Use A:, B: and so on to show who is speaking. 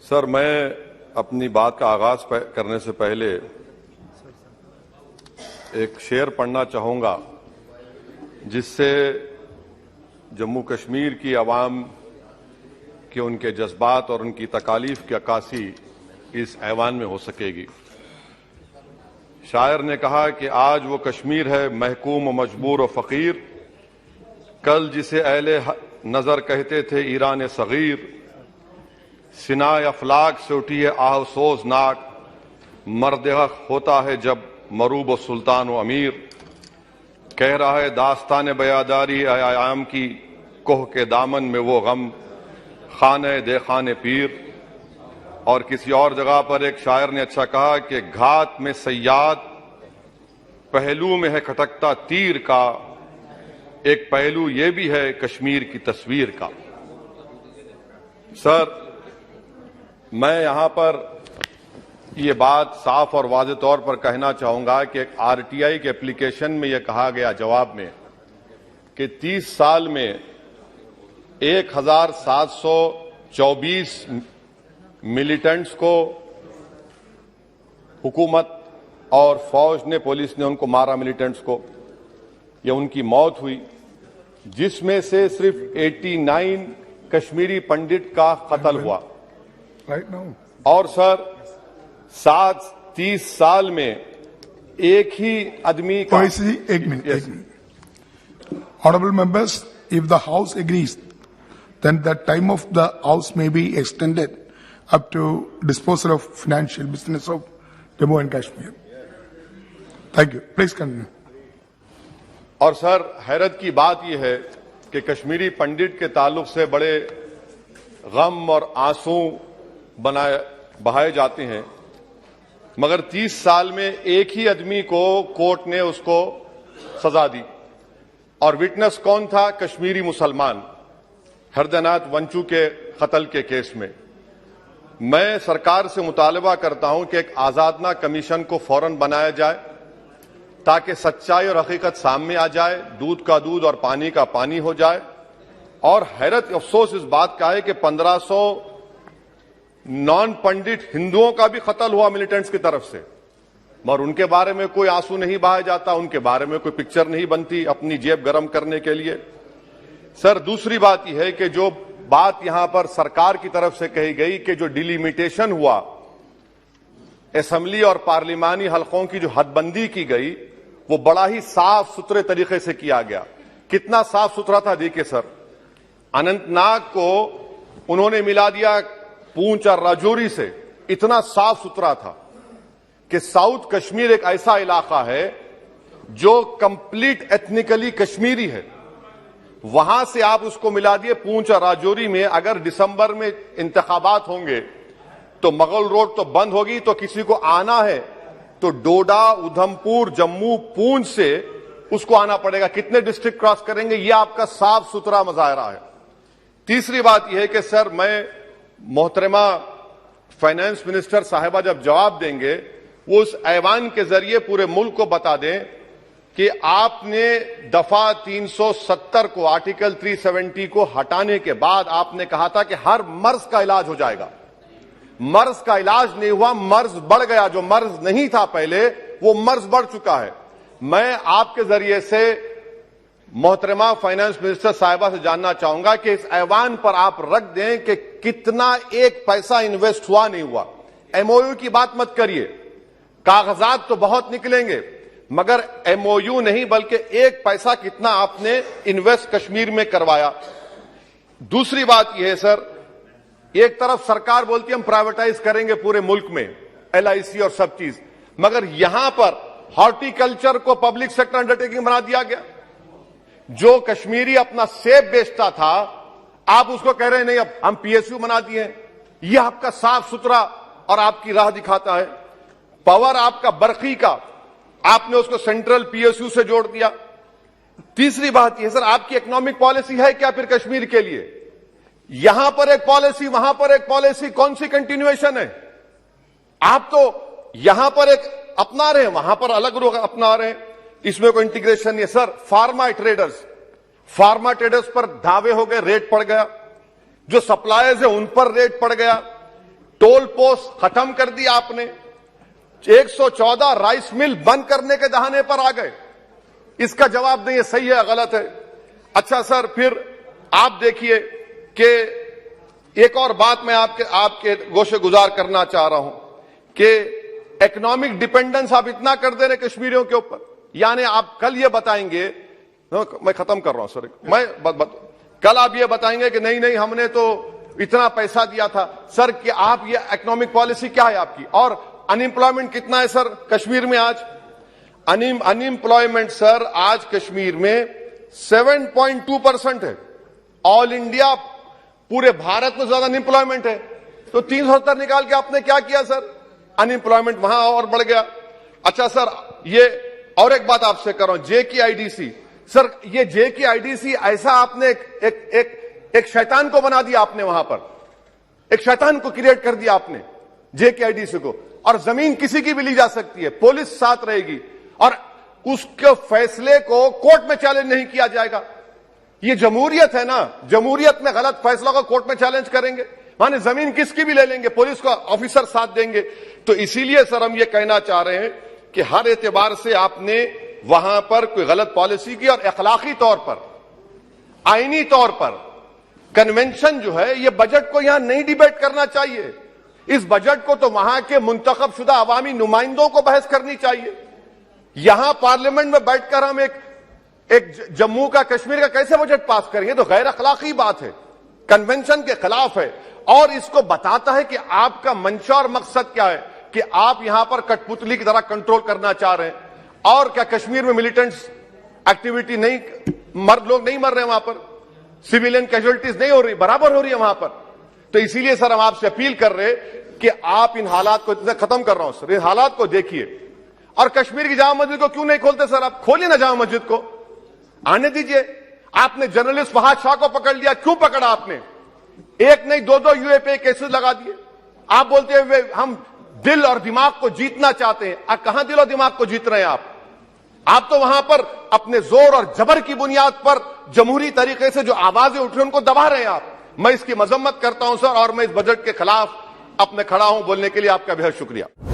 A: Sir, मैं अपनी बात का आगाज करने से पहले एक शेर पढ़ना चाहूंगा जिससे जम्मू कश्मीर की आवाम के उनके जज्बात और उनकी तकालीफ की अक्कासी इस ऐवान में हो सकेगी। शायर ने कहा कि आज वो कश्मीर है महकूम और मजबूर और फकीर, कल जिसे अहले नजर कहते थे ईरान सगीर, सिनाए अफलाक से उठी है आहसोज नाक, मर्द हक होता है जब मरूब व सुल्तान व अमीर, कह रहा है दास्तान बयादारी आयाम की कोह के दामन में वो गम, खाने दे खाने पीर। और किसी और जगह पर एक शायर ने अच्छा कहा कि घात में सयाद पहलू में है खटकता तीर का, एक पहलू ये भी है कश्मीर की तस्वीर का। सर, मैं यहां पर ये बात साफ और वाज़ेह तौर पर कहना चाहूंगा कि एक आरटीआई के एप्लीकेशन में यह कहा गया जवाब में कि 30 साल में 1724 मिलिटेंट्स को हुकूमत और फौज ने, पुलिस ने उनको मारा, मिलिटेंट्स को, ये उनकी मौत हुई, जिसमें से सिर्फ 89 कश्मीरी पंडित का कत्ल हुआ। और सर 30 साल में एक ही आदमी का।
B: एक minute. Honorable members, if the House agrees, then the time of the House may be extended up to disposal of financial business of Jammu and Kashmir. Thank you. Please continue.
A: और sir, हैरत की बात यह है कि कश्मीरी पंडित के ताल्लुक से बड़े गम और आंसू बहाए जाते हैं, मगर 30 साल में एक ही आदमी को कोर्ट ने उसको सजा दी। और विटनेस कौन था? कश्मीरी मुसलमान हरदनाथ वंचू के कत्ल के केस में। मैं सरकार से मुतालबा करता हूं कि एक आजादना कमीशन को फौरन बनाया जाए ताकि सच्चाई और हकीकत सामने आ जाए, दूध का दूध और पानी का पानी हो जाए। और हैरत अफसोस इस बात का है कि 1500 नॉन पंडित हिंदुओं का भी कत्ल हुआ मिलिटेंट्स की तरफ से, मगर उनके बारे में कोई आंसू नहीं बहाया जाता, उनके बारे में कोई पिक्चर नहीं बनती अपनी जेब गर्म करने के लिए। सर, दूसरी बात यह है कि जो बात यहां पर सरकार की तरफ से कही गई कि जो डिलिमिटेशन हुआ, असेंबली और पार्लिमानी हलकों की जो हदबंदी की गई, वो बड़ा ही साफ सुथरे तरीके से किया गया। कितना साफ सुथरा था देखिए सर, अनंतनाग को उन्होंने मिला दिया पूंछ और राजौरी से, इतना साफ सुथरा था कि साउथ कश्मीर एक ऐसा इलाका है जो कंप्लीट एथनिकली कश्मीरी है, वहां से आप उसको मिला दिए पूंछ और राजौरी में। अगर दिसंबर में इंतखाबात होंगे तो मुगल रोड तो बंद होगी, तो किसी को आना है तो डोडा, उधमपुर, जम्मू, पूंछ से उसको आना पड़ेगा। कितने डिस्ट्रिक्ट क्रॉस करेंगे? यह आपका साफ सुथरा मुजाहरा है। तीसरी बात यह है कि सर, मैं मोहतरमा फाइनेंस मिनिस्टर साहिबा जब जवाब देंगे, वो उस ऐवान के जरिए पूरे मुल्क को बता दें कि आपने दफा 370 को, आर्टिकल 370 को हटाने के बाद आपने कहा था कि हर मर्ज का इलाज हो जाएगा। मर्ज का इलाज नहीं हुआ, मर्ज बढ़ गया। जो मर्ज नहीं था पहले, वो मर्ज बढ़ चुका है। मैं आपके जरिए से मोहतरमा फाइनेंस मिनिस्टर साहिबा से जानना चाहूंगा कि इस ऐवान पर आप रख दें कि कितना एक पैसा इन्वेस्ट हुआ नहीं हुआ। एमओयू की बात मत करिए, कागजात तो बहुत निकलेंगे, मगर एमओयू नहीं बल्कि एक पैसा कितना आपने इन्वेस्ट कश्मीर में करवाया। दूसरी बात यह है सर, एक तरफ सरकार बोलती है हम प्राइवेटाइज करेंगे पूरे मुल्क में, एलआईसी और सब चीज, मगर यहां पर हॉर्टिकल्चर को पब्लिक सेक्टर अंडरटेकिंग बना दिया गया। जो कश्मीरी अपना सेब बेचता था, आप उसको कह रहे हैं नहीं अब हम पीएसयू बना दिए हैं। यह आपका साफ सुथरा और आपकी राह दिखाता है। पावर आपका बरखी का, आपने उसको सेंट्रल पीएसयू से जोड़ दिया। तीसरी बात यह सर, आपकी इकोनॉमिक पॉलिसी है क्या फिर कश्मीर के लिए? यहां पर एक पॉलिसी, वहां पर एक पॉलिसी, कौन सी कंटिन्यूएशन है? आप तो यहां पर एक अपना रहे हैं, वहां पर अलग लोग अपना रहे हैं, इसमें कोई इंटीग्रेशन नहीं। सर, फार्मा ट्रेडर्स पर धावे हो गए, रेट पड़ गया। जो सप्लायर्स है उन पर रेट पड़ गया। टोल पोस्ट खत्म कर दिया आपने, 114 राइस मिल बंद करने के दहाने पर आ गए। इसका जवाब नहीं है सही है गलत है। अच्छा सर, फिर आप देखिए कि एक और बात मैं आपके गोशे गुजार करना चाह रहा हूं कि इकोनॉमिक डिपेंडेंस आप इतना कर दे रहे कश्मीरियों के ऊपर, यानी आप कल ये बताएंगे, मैं खत्म कर रहा हूं सर, कल आप ये बताएंगे कि नहीं हमने तो इतना पैसा दिया था। सर कि आप ये इकोनॉमिक पॉलिसी क्या है आपकी? और अनएम्प्लॉयमेंट कितना है सर कश्मीर में आज? अनएम्प्लॉयमेंट सर आज कश्मीर में 7.2% है। ऑल इंडिया पूरे भारत में ज्यादा अनएम्प्लॉयमेंट है। तो 370 निकाल के आपने क्या किया सर? अनएम्प्लॉयमेंट वहां और बढ़ गया। अच्छा सर, ये और एक बात आपसे कर रहा हूं, JKIDC सर, ये JKIDC ऐसा आपने एक शैतान को बना दिया आपने, वहां पर एक शैतान को क्रिएट कर दिया आपने JKIDC को। और जमीन किसी की भी ली जा सकती है, पुलिस साथ रहेगी और उसके फैसले को कोर्ट में चैलेंज नहीं किया जाएगा। ये जमहूरियत है ना, जमहूरियत में गलत फैसला को कोर्ट में चैलेंज करेंगे, माने जमीन किसकी भी ले लेंगे, पुलिस का ऑफिसर साथ देंगे। तो इसीलिए सर हम ये कहना चाह रहे हैं कि हर एतबार से आपने वहां पर कोई गलत पॉलिसी की और अखलाकी तौर पर, आईनी तौर पर कन्वेंशन जो है, ये बजट को यहां नहीं डिबेट करना चाहिए। इस बजट को तो वहां के मुंतखब शुदा अवामी नुमाइंदों को बहस करनी चाहिए। यहां पार्लियामेंट में बैठकर हम एक जम्मू का कश्मीर का कैसे बजट पास करेंगे? तो गैर अखलाकी बात है, कन्वेंशन के खिलाफ है और इसको बताता है कि आपका मंशा और मकसद क्या है, कि आप यहां पर कठपुतली की तरह कंट्रोल करना चाह रहे हैं। और क्या कश्मीर में मिलिटेंट्स एक्टिविटी नहीं, लोग नहीं मर रहे वहां पर, सिविलियन कैजुअलिटीज नहीं हो रही, बराबर हो रही है वहां पर। तो इसीलिए सर हम आपसे अपील कर रहे कि आप इन हालात को, खत्म कर रहा हूं सर, इन हालात को देखिए। और कश्मीर की जामा मस्जिद को क्यों नहीं खोलते सर? आप खोलिए ना जामा मस्जिद को, आने दीजिए। आपने जर्नलिस्ट फहाद शाह को पकड़ लिया, क्यों पकड़ा आपने? एक नहीं दो यूए केसेस लगा दिए। आप बोलते हैं हम दिल और दिमाग को जीतना चाहते हैं। कहां दिल और दिमाग को जीत रहे हैं आप तो वहां पर अपने जोर और जबर की बुनियाद पर जमहूरी तरीके से जो आवाजें उठ रही हैं उनको दबा रहे हैं आप। मैं इसकी मजम्मत करता हूं सर, और मैं इस बजट के खिलाफ अपने खड़ा हूं। बोलने के लिए आपका बेहद शुक्रिया।